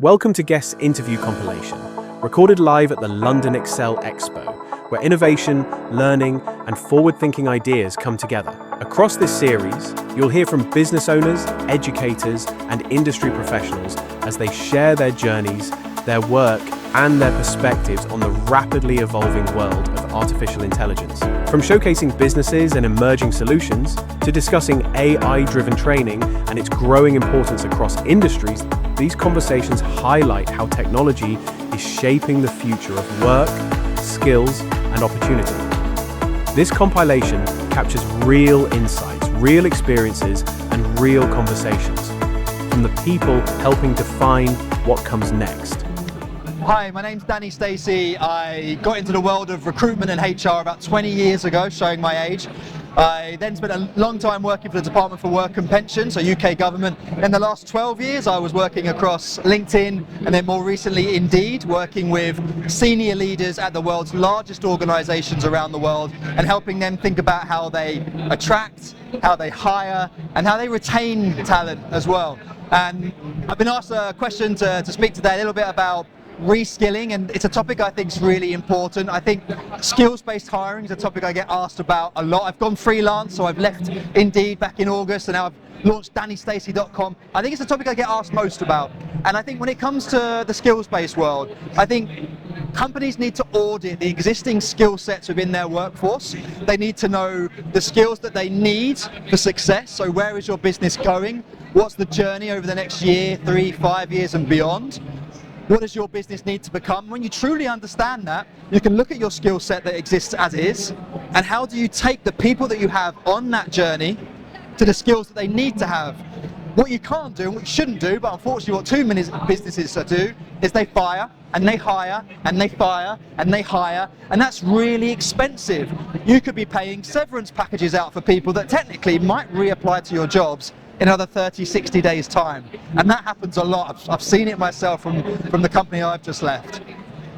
Welcome to Guest's interview compilation, recorded live at the London Excel Expo, where innovation, learning, and forward-thinking ideas come together. Across this series, you'll hear from business owners, educators, and industry professionals as they share their journeys, their work, and their perspectives on the rapidly evolving world of artificial intelligence. From showcasing businesses and emerging solutions, to discussing AI-driven training and its growing importance across industries, these conversations highlight how technology is shaping the future of work, skills, and opportunity. This compilation captures real insights, real experiences, and real conversations from the people helping define what comes next. Hi, my name's Danny Stacey. I got into the world of recruitment and HR about 20 years ago, showing my age. I then spent a long time working for the Department for Work and Pensions, so UK government. In the last 12 years, I was working across LinkedIn and then more recently Indeed, working with senior leaders at the world's largest organisations around the world and helping them think about how they attract, how they hire, and how they retain talent as well. And I've been asked a question to speak today a little bit about reskilling, and it's a topic I think is really important. I think skills-based hiring is a topic I get asked about a lot. I've gone freelance, so I've left Indeed back in August and now I've launched DannyStacey.com. I think it's a topic I get asked most about. And I think when it comes to the skills-based world, I think companies need to audit the existing skill sets within their workforce. They need to know the skills that they need for success. So where is your business going? What's the journey over the next year, 3, 5 years and beyond? What does your business need to become? When you truly understand that, you can look at your skill set that exists as is, and how do you take the people that you have on that journey to the skills that they need to have. What you can't do, and what you shouldn't do, but unfortunately what too many businesses do, is they fire, and they hire, and they fire, and they hire, and that's really expensive. You could be paying severance packages out for people that technically might reapply to your jobs in another 30, 60 days time. And that happens a lot. I've seen it myself from the company I've just left.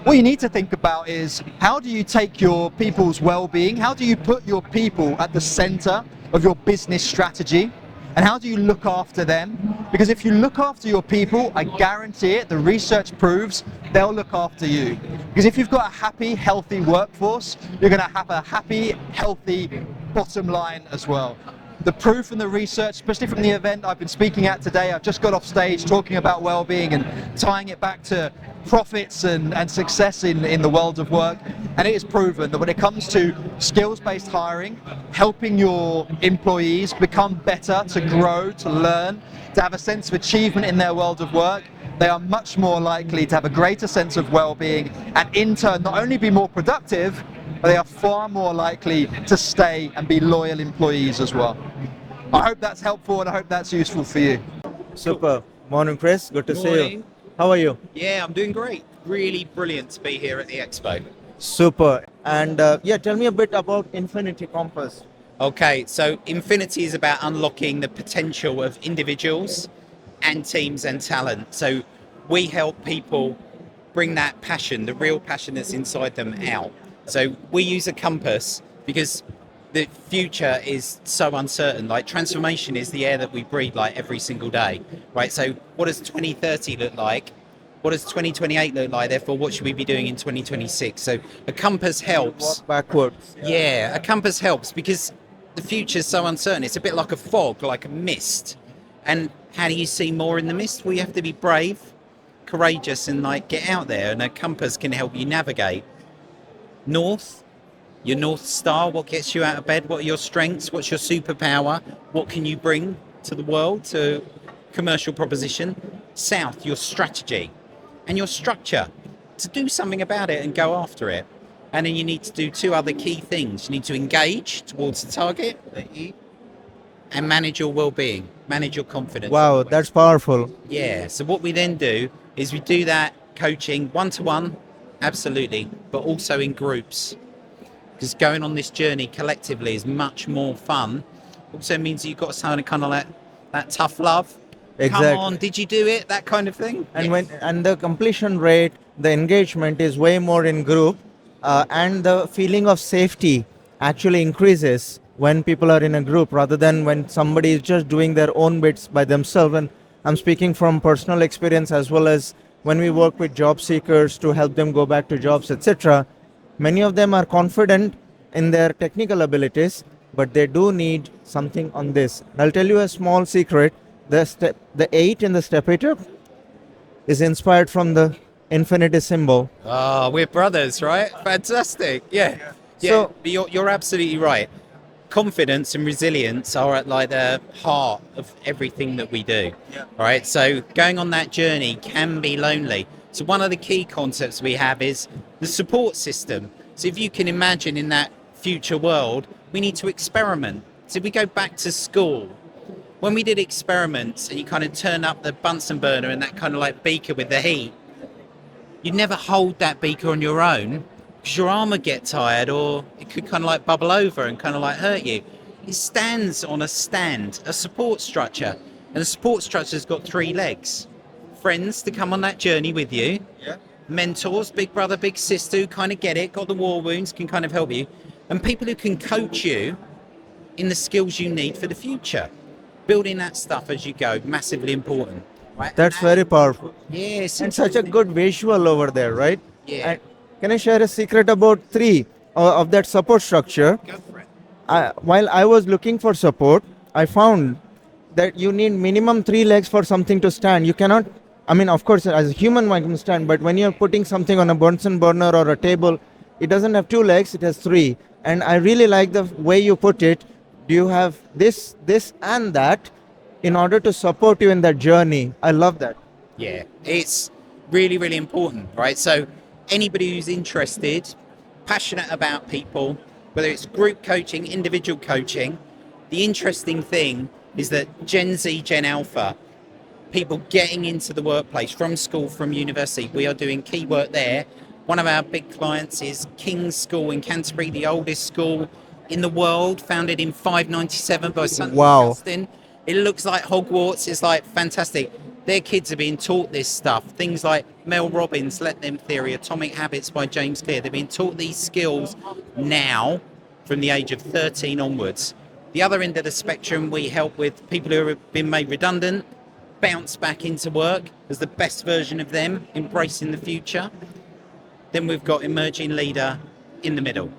What you need to think about is, how do you take your people's well-being? How do you put your people at the center of your business strategy? And how do you look after them? Because if you look after your people, I guarantee it, the research proves they'll look after you. Because if you've got a happy, healthy workforce, you're going to have a happy, healthy bottom line as well. The proof and the research, especially from the event I've been speaking at today, I've just got off stage talking about well-being and tying it back to profits and success in the world of work. And it is proven that when it comes to skills-based hiring, helping your employees become better, to grow, to learn, to have a sense of achievement in their world of work, they are much more likely to have a greater sense of well-being and in turn not only be more productive, but they are far more likely to stay and be loyal employees as well. I hope that's helpful and I hope that's useful for you. Super. Morning, Chris. Good to see you. How are you? Yeah, I'm doing great. Really brilliant to be here at the Expo. Super. And tell me a bit about Infinity Compass. Okay, so Infinity is about unlocking the potential of individuals and teams and talent. So we help people bring that passion, the real passion that's inside them, out. So we use a compass because the future is so uncertain. Like, transformation is the air that we breathe like every single day, right? So what does 2030 look like? What does 2028 look like? Therefore, what should we be doing in 2026? So a compass helps. Walk backwards. Yeah, a compass helps because the future is so uncertain. It's a bit like a fog, like a mist. And how do you see more in the mist? Well, you have to be brave, courageous, and get out there. And a compass can help you navigate. North, your North Star, what gets you out of bed, what are your strengths, what's your superpower, what can you bring to the world, to commercial proposition. South, your strategy and your structure to do something about it and go after it. And then you need to do 2 other key things. You need to engage towards the target and manage your well-being, manage your confidence. Wow, that's powerful. Yeah, so what we then do is we do that coaching one-to-one, absolutely, but also in groups. Because going on this journey collectively is much more fun. Also means you've got something kind of like that tough love. Exactly. Come on, did you do it? That kind of thing. And Yes. and the completion rate, the engagement is way more in group, and the feeling of safety actually increases when people are in a group rather than when somebody is just doing their own bits by themselves. And I'm speaking from personal experience as well as when we work with job seekers to help them go back to jobs, etc., many of them are confident in their technical abilities, but they do need something on this. I'll tell you a small secret. The 8 in the stepper is inspired from the infinity symbol. Oh, we're brothers, right? Fantastic. Yeah. Yeah. So- But you're absolutely right. Confidence and resilience are at like the heart of everything that we do. All right. So going on that journey can be lonely. So one of the key concepts we have is the support system. So if you can imagine in that future world, we need to experiment. So if we go back to school, when we did experiments and you kind of turn up the Bunsen burner and that kind of like beaker with the heat, you'd never hold that beaker on your own because your arm would get tired or it could kind of like bubble over and kind of like hurt you. It stands on a stand, a support structure, and the support structure's got 3 legs. Friends to come on that journey with you, mentors, big brother, big sister who kind of get it, got the war wounds, can kind of help you, and people who can coach you in the skills you need for the future. Building that stuff as you go, massively important. Right? That's very powerful. Yes. And such a good visual over there, right? Yeah. And can I share a secret about 3 of that support structure? Go for it. While I was looking for support, I found that you need minimum 3 legs for something to stand. You cannot, I mean, of course, as a human one can stand, but when you're putting something on a Bunsen burner or a table, it doesn't have 2 legs, it has 3. And I really like the way you put it. Do you have this, and that in order to support you in that journey? I love that. Yeah, it's really, really important, right? So anybody who's interested, passionate about people, whether it's group coaching, individual coaching, the interesting thing is that Gen Z, Gen Alpha, people getting into the workplace from school, from university, we are doing key work there. One of our big clients is King's School in Canterbury, the oldest school in the world, founded in 597 by St. Wow. Augustine. It looks like Hogwarts. It's like fantastic. Their kids are being taught this stuff. Things like Mel Robbins' Let Them Theory, Atomic Habits by James Clear. They're being taught these skills now from the age of 13 onwards. The other end of the spectrum, we help with people who have been made redundant, bounce back into work as the best version of them, embracing the future. Then we've got emerging leader in the middle.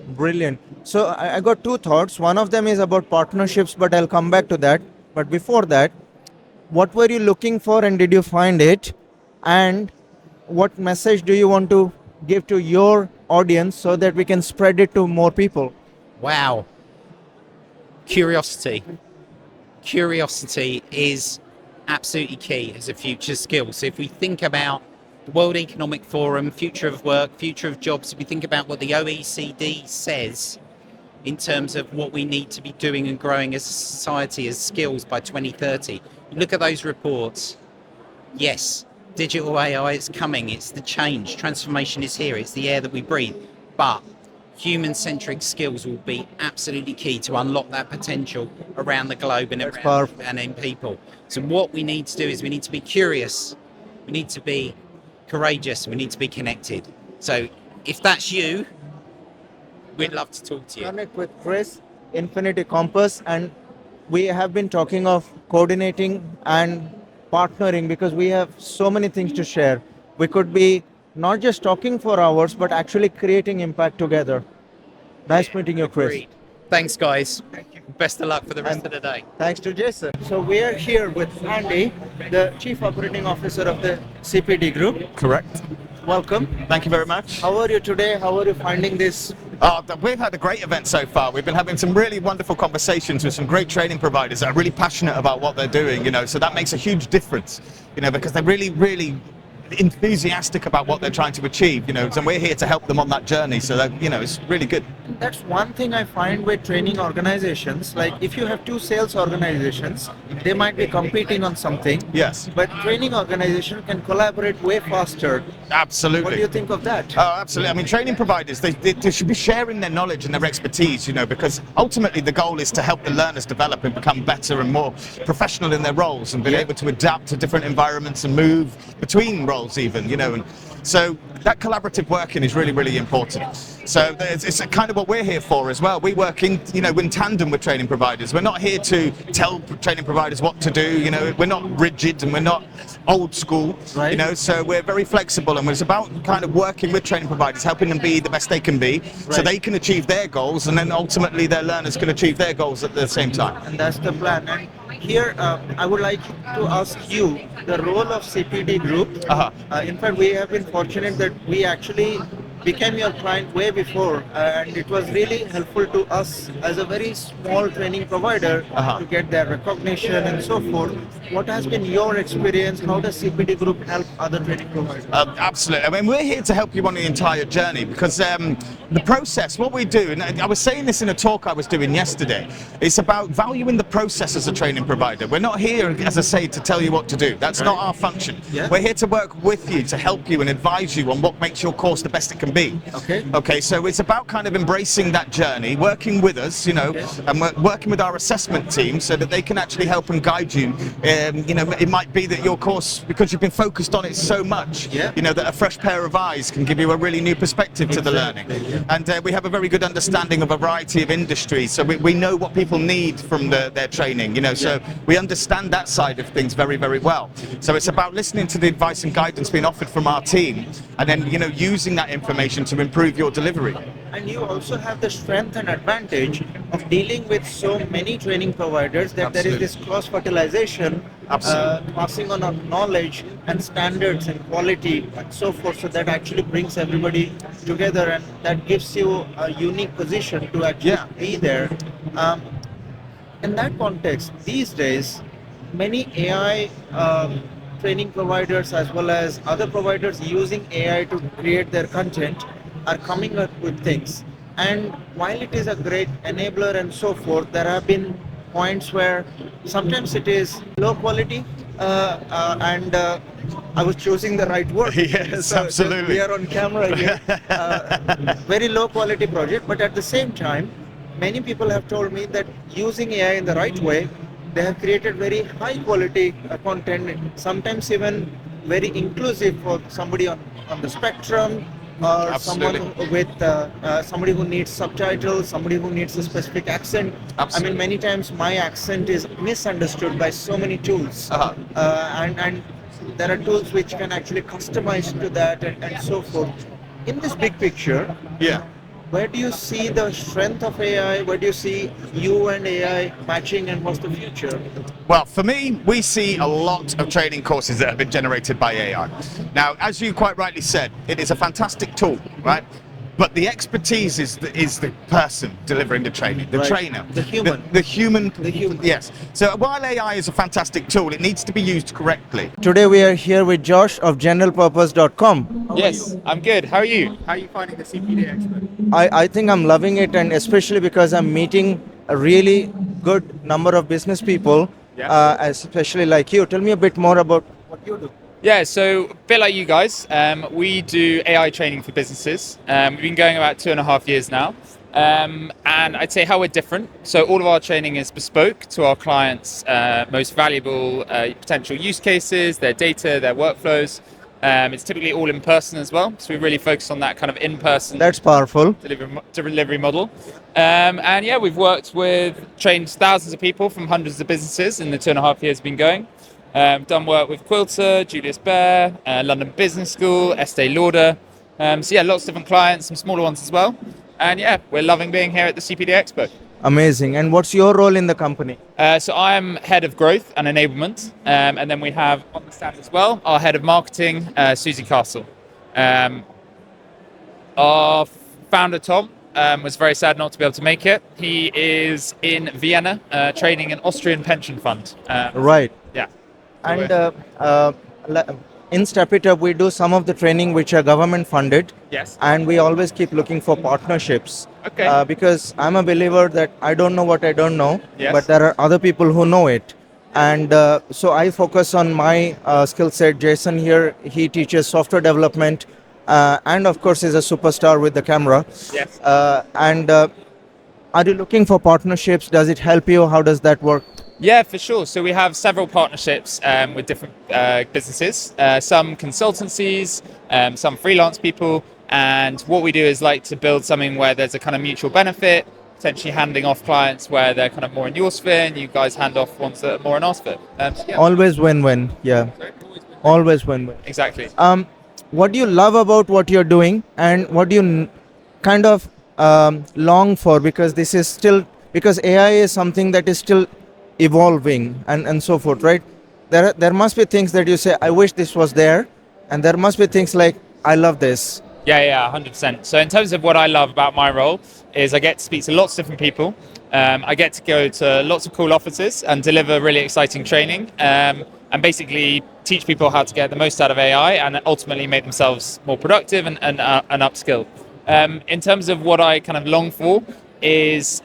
Brilliant. So I got 2 thoughts. One of them is about partnerships, but I'll come back to that. But before that, what were you looking for and did you find it? And what message do you want to give to your audience so that we can spread it to more people? Wow. Curiosity. Curiosity is absolutely key as a future skill. So if we think about the World Economic Forum, future of work, future of jobs, if we think about what the OECD says in terms of what we need to be doing and growing as a society as skills by 2030, you look at those reports, yes, digital AI is coming, it's the change, transformation is here, it's the air that we breathe, but human-centric skills will be absolutely key to unlock that potential around the globe and That's around powerful. and in people. So what we need to do is we need to be curious, we need to be courageous, we need to be connected. So if that's you, we'd love to talk to you. Connect with Chris, Infinity Compass, and we have been talking of coordinating and partnering because we have so many things to share. We could be not just talking for hours, but actually creating impact together. Nice meeting you, Chris. Agreed. Thanks, guys. Best of luck for the rest of the day. Thanks to Jason. So we are here with Andy, the Chief Operating Officer of the CPD Group. Correct. Welcome. Thank you very much. How are you today? How are you finding this? We've had a great event so far. We've been having some really wonderful conversations with some great training providers that are really passionate about what they're doing, so that makes a huge difference, because they're really, really enthusiastic about what they're trying to achieve, and we're here to help them on that journey. So that, it's really good. That's one thing I find with training organizations. Like if you have 2 sales organizations, they might be competing on something. Yes. But training organization can collaborate way faster. Absolutely. What do you think of that? Oh, absolutely. I mean, training providers, they should be sharing their knowledge and their expertise, because ultimately the goal is to help the learners develop and become better and more professional in their roles and be able to adapt to different environments and move between roles even, and so that collaborative working is really, really important. So it's a kind of kind of what we're here for as well. We work in tandem with training providers. We're not here to tell training providers what to do. We're not rigid and we're not old school. Right. So we're very flexible, and it's about kind of working with training providers, helping them be the best they can be, so they can achieve their goals, and then ultimately their learners can achieve their goals at the same time. And that's the plan. And here, I would like to ask you the role of CPD Group. In fact, we have been fortunate that we actually became your client way before, and it was really helpful to us as a very small training provider to get their recognition and so forth. What has been your experience? How does CPD Group help other training providers? Absolutely. I mean, we're here to help you on the entire journey, because the process, what we do, and I was saying this in a talk I was doing yesterday, it's about valuing the process as a training provider. We're not here, as I say, to tell you what to do. That's not our function. Yeah. We're here to work with you, to help you and advise you on what makes your course the best it can be. Okay, so it's about kind of embracing that journey, working with us, and working with our assessment team so that they can actually help and guide you. It might be that your course, because you've been focused on it so much, that a fresh pair of eyes can give you a really new perspective to the learning. And we have a very good understanding of a variety of industries, so we know what people need from their training, so we understand that side of things very, very well. So it's about listening to the advice and guidance being offered from our team, and then using that information to improve your delivery. And you also have the strength and advantage of dealing with so many training providers that there is this cross-fertilization, passing on our knowledge and standards and quality and so forth, so that actually brings everybody together, and that gives you a unique position to actually be there. In that context, these days, many AI training providers as well as other providers using AI to create their content are coming up with things. And while it is a great enabler and so forth, there have been points where sometimes it is low quality, and I was choosing the right word. Yes, So absolutely. we are on camera here. Very low quality project, but at the same time, many people have told me that using AI in the right way, they have created very high quality content, sometimes even very inclusive for somebody on the spectrum, or someone with somebody who needs subtitles, somebody who needs a specific accent. I mean, many times my accent is misunderstood by so many tools, and there are tools which can actually customize to that and so forth. In this big picture, where do you see the strength of AI? Where do you see you and AI matching, and what's the future? Well, for me, we see a lot of training courses that have been generated by AI. Now, as you quite rightly said, it is a fantastic tool, right? But the expertise is the person delivering the training, the trainer. The human. The human. The human. Yes. So while AI is a fantastic tool, it needs to be used correctly. Today we are here with Josh of generalpurpose.com. Yes, I'm good. How are you? How are you finding the CPD Expo? I think I'm loving it, and especially because I'm meeting a really good number of business people, especially like you. Tell me a bit more about what you do. Yeah, so a bit like you guys, we do AI training for businesses. We've been going about 2.5 years now. And I'd say how we're different. So all of our training is bespoke to our clients' most valuable potential use cases, their data, their workflows. It's typically all in person as well. So we really focus on that kind of in-person. That's powerful. Delivery model. And yeah, we've trained thousands of people from hundreds of businesses in the 2.5 years we've been going. Done work with Quilter, Julius Baer, London Business School, Estee Lauder. So yeah, lots of different clients, some smaller ones as well. And yeah, we're loving being here at the CPD Expo. Amazing. And what's your role in the company? So I'm head of growth and enablement. And then we have on the stand as well, our head of marketing, Susie Castle. Our founder, Tom, was very sad not to be able to make it. He is in Vienna training an Austrian pension fund. Right. Yeah. And in Step It Up, we do some of the training which are government funded. Yes. And we always keep looking for partnerships. Okay. Because I'm a believer that I don't know what I don't know, Yes. but there are other people who know it. And so I focus on my skill set. Jason here, he teaches software development, and of course is a superstar with the camera. Yes. And are you looking for partnerships? Does it help you? How does that work? Yeah, for sure. So we have several partnerships with different businesses, some consultancies, some freelance people, And what we do is like to build something where there's a kind of mutual benefit, potentially handing off clients where they're kind of more in your sphere, and you guys hand off ones that are more in our sphere. Yeah, Always win-win. Yeah, always win-win. exactly. What do you love about what you're doing, and what do you kind of long for? Because this is still, because AI is something that is still evolving and so forth, right? There must be things that you say, I wish this was there, and there must be things like, I love this. Yeah, 100%. So in terms of what I love about my role is I get to speak to lots of different people. I get to go to lots of cool offices and deliver really exciting training, and basically teach people how to get the most out of AI and ultimately make themselves more productive and upskill. In terms of what I kind of long for is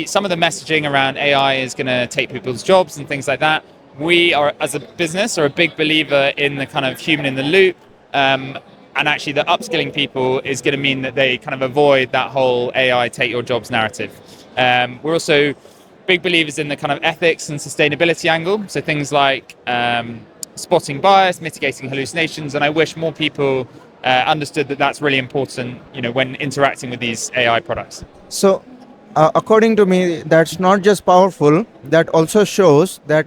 some of the messaging around AI is going to take people's jobs and things like that. We are, as a business, are a big believer in the kind of human in the loop. And actually the upskilling people is going to mean that they kind of avoid that whole AI take your jobs narrative. We're also big believers in the kind of ethics and sustainability angle. So things like spotting bias, mitigating hallucinations. And I wish more people understood that that's really important, when interacting with these AI products. So, according to me, that's not just powerful, that also shows that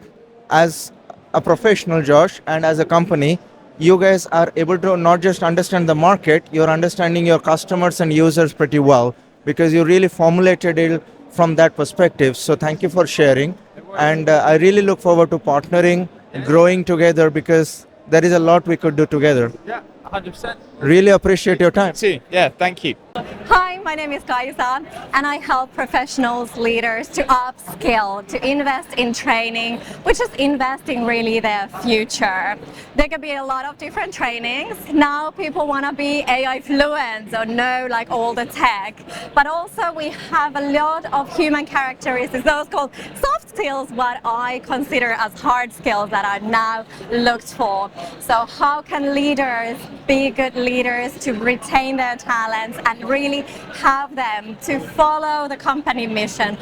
as a professional, Josh, and as a company, you guys are able to not just understand the market, you're understanding your customers and users pretty well, because you really formulated it from that perspective. So thank you for sharing. And I really look forward to partnering, growing together, because there is a lot we could do together. Yeah, 100%. Really appreciate your time. Too. Yeah, thank you. Hi, my name is Kaisa, and I help professionals, leaders to upskill, to invest in training, which is investing really their future. There can be a lot of different trainings. Now people want to be AI fluent or know like all the tech, but also we have a lot of human characteristics, those called soft skills, what I consider as hard skills that are now looked for. So how can leaders be good leaders to retain their talents and really have them to follow the company mission,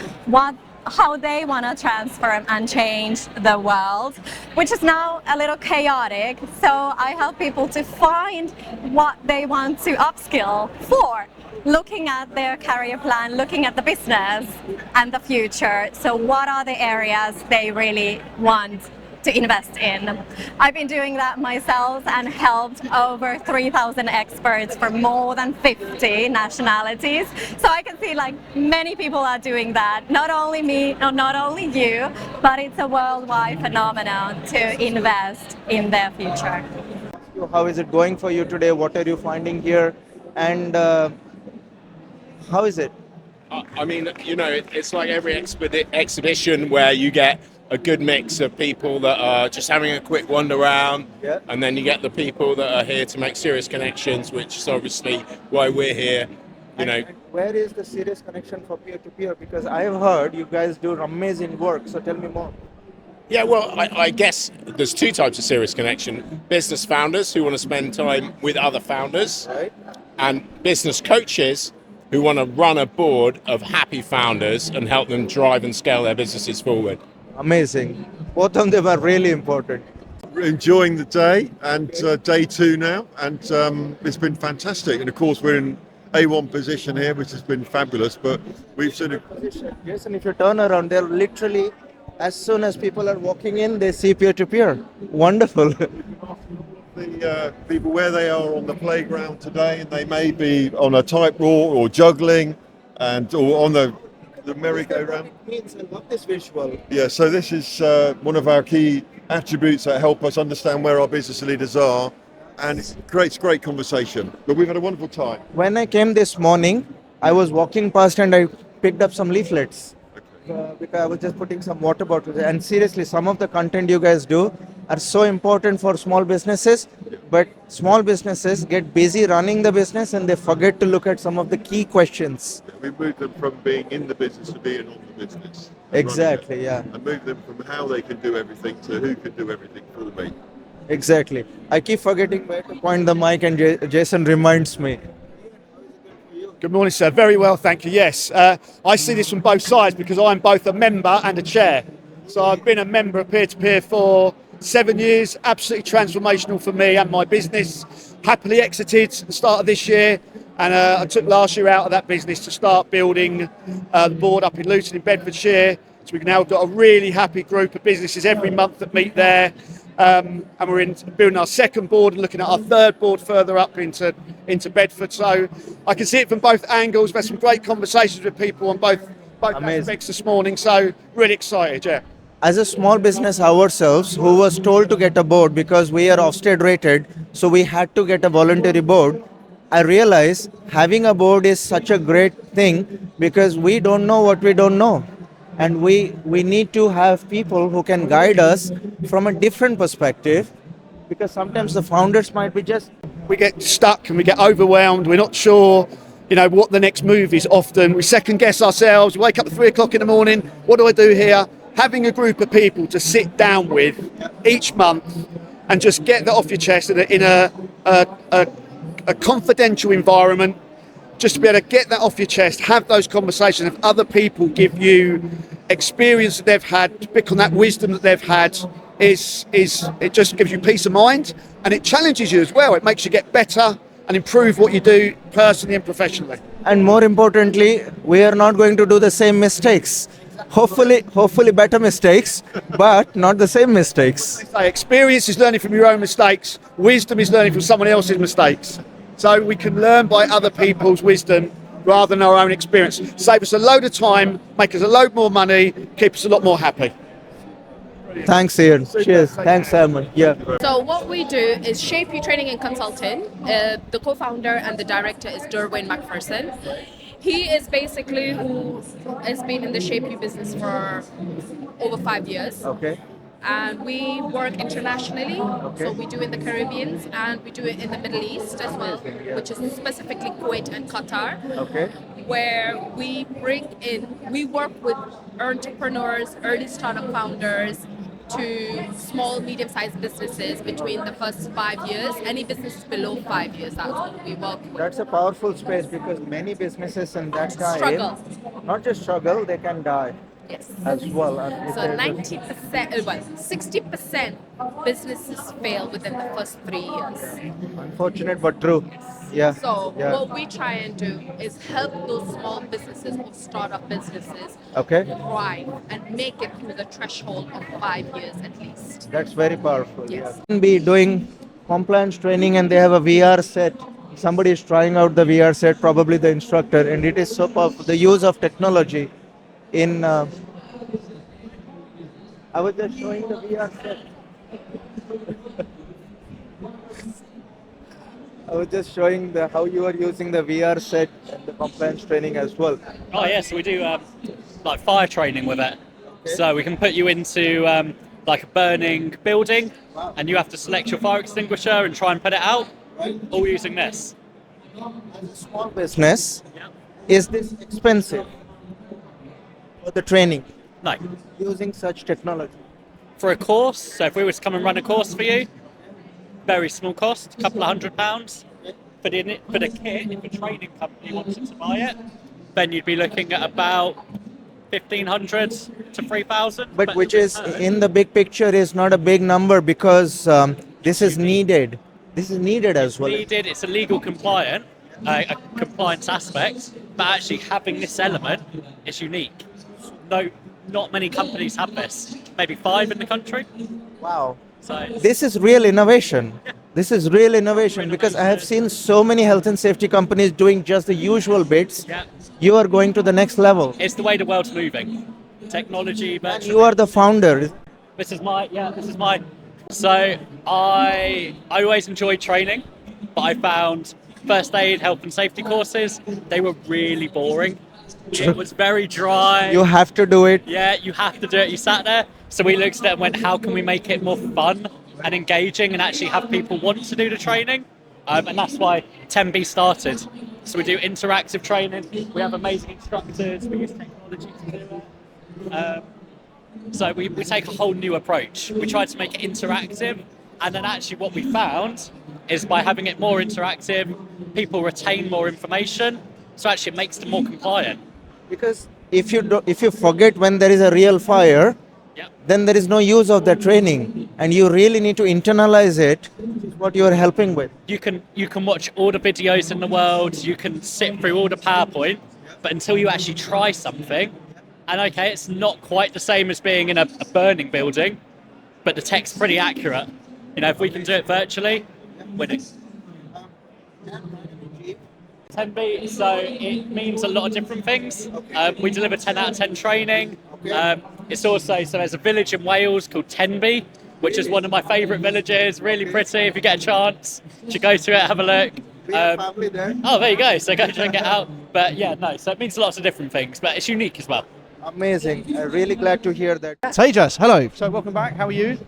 how they want to transform and change the world, which is now a little chaotic. So I help people to find what they want to upskill for, looking at their career plan, looking at the business and the future. So what are the areas they really want to invest in? I've been doing that myself and helped over 3,000 experts from more than 50 nationalities. So I can see like many people are doing that. Not only me, not only you, but it's a worldwide phenomenon to invest in their future. How is it going for you today? What are you finding here? And how is it? I mean, it's like every exhibition where you get a good mix of people that are just having a quick wander around, and then you get the people that are here to make serious connections, which is obviously why we're here. And where is the serious connection for peer-to-peer? Because I've heard you guys do amazing work, so tell me more. Yeah, well, I guess there's two types of serious connection. Business founders who want to spend time with other founders, Right. and business coaches who want to run a board of happy founders and help them drive and scale their businesses forward. Amazing. Both of them are really important. Enjoying the day, and day two now, and it's been fantastic. And of course, we're in A1 position here, which has been fabulous. But we've sort of Jason, if you turn around, they're literally, as soon as people are walking in, they see peer-to-peer. Wonderful. the people where they are on the playground today, and they may be on a tightrope or juggling, or on the merry-go-round. I love this visual. Yeah, so this is one of our key attributes that help us understand where our business leaders are, and it creates great conversation. But we've had a wonderful time. When I came this morning, I was walking past and I picked up some leaflets. Because I was just putting some water bottles. And seriously, some of the content you guys do are so important for small businesses, but small businesses get busy running the business and they forget to look at some of the key questions. We move them from being in the business to being on the business. Exactly, yeah. And move them from how they can do everything to who can do everything for me. Exactly. I keep forgetting where to point the mic, and Jason reminds me. Good morning, sir. Very well, thank you. Yes, I see this from both sides because I'm both a member and a chair. So I've been a member of peer-to-peer for 7 years, absolutely transformational for me and my business. Happily exited at the start of this year, And I took last year out of that business to start building the board up in Luton in Bedfordshire. So we've now got a really happy group of businesses every month that meet there. And we're building our second board and looking at our third board further up into Bedford. So I can see it from both angles. We've had some great conversations with people on both aspects this morning. So really excited, yeah. As a small business ourselves who was told to get a board because we are Ofsted rated, so we had to get a voluntary board, I realized having a board is such a great thing because we don't know what we don't know. And we need to have people who can guide us from a different perspective, because sometimes the founders might be just... We get stuck and we get overwhelmed. We're not sure, what the next move is often. We second guess ourselves. We wake up at 3 o'clock in the morning. What do I do here? Having a group of people to sit down with each month and just get that off your chest in a confidential environment, just to be able to get that off your chest, have those conversations, have other people give you experience that they've had, pick on that wisdom that they've had, it just gives you peace of mind, and it challenges you as well. It makes you get better and improve what you do personally and professionally. And more importantly, we are not going to do the same mistakes. Hopefully better mistakes, but not the same mistakes. Experience is learning from your own mistakes. Wisdom is learning from someone else's mistakes. So we can learn by other people's wisdom rather than our own experience. Save us a load of time, make us a load more money, keep us a lot more happy. Thanks, Ian. Cheers. Thanks, Simon. Yeah. So what we do is Shape You Training and Consulting. The co-founder and the director is Derwin McPherson. He is basically who has been in the Shape You business for over 5 years. Okay. And we work internationally, so we do in the Caribbean and we do it in the Middle East as well, which is specifically Kuwait and Qatar, where we work with entrepreneurs, early startup founders, to small, medium-sized businesses between the first 5 years. Any business below 5 years, that's what we work with. That's a powerful space because many businesses in that time struggle. Not just struggle, they can die. Yes. As well. And so 60% businesses fail within the first 3 years. Unfortunate but true. Yeah. So what we try and do is help those small businesses or startup businesses thrive and make it through the threshold of 5 years at least. That's very powerful. Yes. Yeah. Be doing compliance training and they have a VR set. Somebody is trying out the VR set, probably the instructor, and it is so powerful. The use of technology in I was just showing the VR set. I was just showing how you are using the VR set and the compliance training as well. Oh yeah, so we do like fire training with it. So we can put you into like a burning building, and you have to select your fire extinguisher and try and put it out, all using this. As a small business, is this expensive for the training? No. Using such technology? For a course, so if we were to come and run a course for you, very small cost, a couple of £100. For the kit, if a training company wanted to buy it, then you'd be looking at about 1,500 to 3,000. But which is, in the big picture, is not a big number because this is needed. This is needed as well. Needed. It's a legal compliant, a compliance aspect, but actually having this element is unique. No, not many companies have this. Maybe 5 in the country. Wow. So this is real innovation. This is real innovation because I have seen so many health and safety companies doing just the usual bits. Yeah. You are going to the next level. It's the way the world's moving. Technology, and you are the founder. This is my. So I always enjoyed training, but I found first aid, health and safety courses, they were really boring. It was very dry. You have to do it. Yeah, you have to do it. You sat there. So we looked at it and went, how can we make it more fun and engaging and actually have people want to do the training? And that's why 10B started. So we do interactive training. We have amazing instructors. We use technology to do it. So we take a whole new approach. We tried to make it interactive. And then actually what we found is by having it more interactive, people retain more information. So actually it makes them more compliant. Because if you forget when there is a real fire, then there is no use of the training, and you really need to internalize it what you are helping with. You can watch all the videos in the world, you can sit through all the PowerPoint, but until you actually try something, and okay, it's not quite the same as being in a burning building, but the tech's pretty accurate. You know, if we can do it virtually, winning. 10B, so it means a lot of different things. We deliver 10 out of 10 training. It's also, so there's a village in Wales called Tenby, which is one of my favourite villages, really pretty. If you get a chance, you should go to it, have a look. Family there. Oh, there you go, so go check it out. But yeah, no, so it means lots of different things, but it's unique as well. Amazing. I'm really glad to hear that. Tejas, hello. So welcome back. How are you?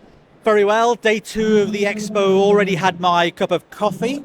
Very well. Day 2 of the expo. Already had my cup of coffee.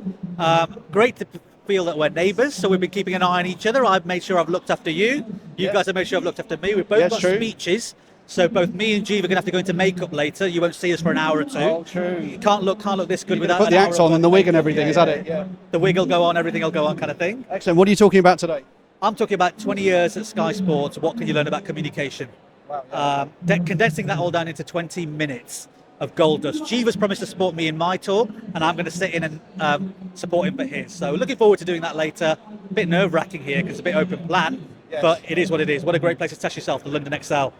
Great to feel that we're neighbours, so we've been keeping an eye on each other. I've made sure I've looked after you. You guys have made sure I've looked after me. We've both got speeches, so both me and Jeev are going to have to go into makeup later. You won't see us for an hour or two. Oh, true. You can't look this good without put the axe on and the wig and everything. Is that it? Yeah. The wig will go on, everything will go on, kind of thing. Excellent. What are you talking about today? I'm talking about 20 years at Sky Sports. What can you learn about communication? Wow. Condensing that all down into 20 minutes of gold dust. Jeev has promised to support me in my talk, and I'm going to sit in and support him for his. So looking forward to doing that later. A bit nerve-wracking here because it's a bit open plan, but it is what it is. What a great place to test yourself, the London Excel.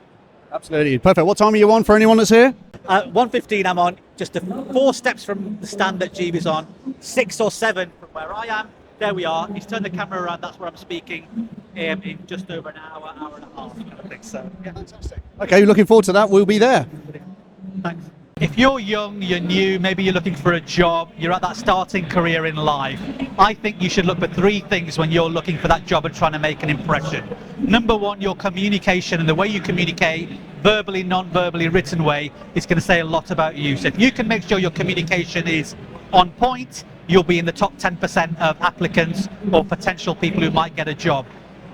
Absolutely. Perfect. What time are you on for anyone that's here? 1:15 I'm on, just 4 steps from the stand that Jeev is on, 6 or 7 from where I am. There we are. He's turned the camera around. That's where I'm speaking in just over an hour, hour and a half, kind of thing. So, yeah. Fantastic. Okay, looking forward to that. We'll be there. Thanks. If you're young, you're new, maybe you're looking for a job, you're at that starting career in life, I think you should look for 3 things when you're looking for that job and trying to make an impression. Number 1, your communication, and the way you communicate, verbally, non-verbally, written way, is going to say a lot about you. So if you can make sure your communication is on point, you'll be in the top 10% of applicants or potential people who might get a job.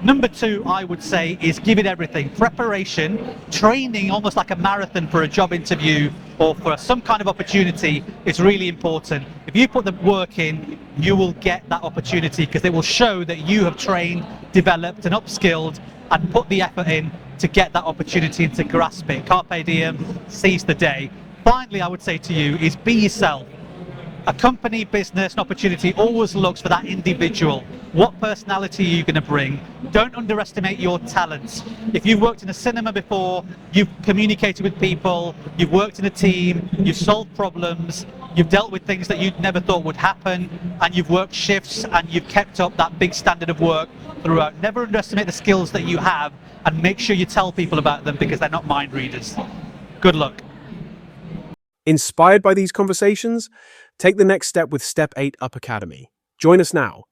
Number 2, I would say, is give it everything. Preparation, training, almost like a marathon for a job interview or for some kind of opportunity is really important. If you put the work in, you will get that opportunity because it will show that you have trained, developed and upskilled and put the effort in to get that opportunity and to grasp it. Carpe diem, seize the day. Finally, I would say to you is be yourself. A company, business, an opportunity always looks for that individual. What personality are you going to bring? Don't underestimate your talents. If you've worked in a cinema before, you've communicated with people, you've worked in a team, you've solved problems, you've dealt with things that you'd never thought would happen, and you've worked shifts and you've kept up that big standard of work throughout. Never underestimate the skills that you have and make sure you tell people about them because they're not mind readers. Good luck. Inspired by these conversations? Take the next step with Step 8 Up Academy. Join us now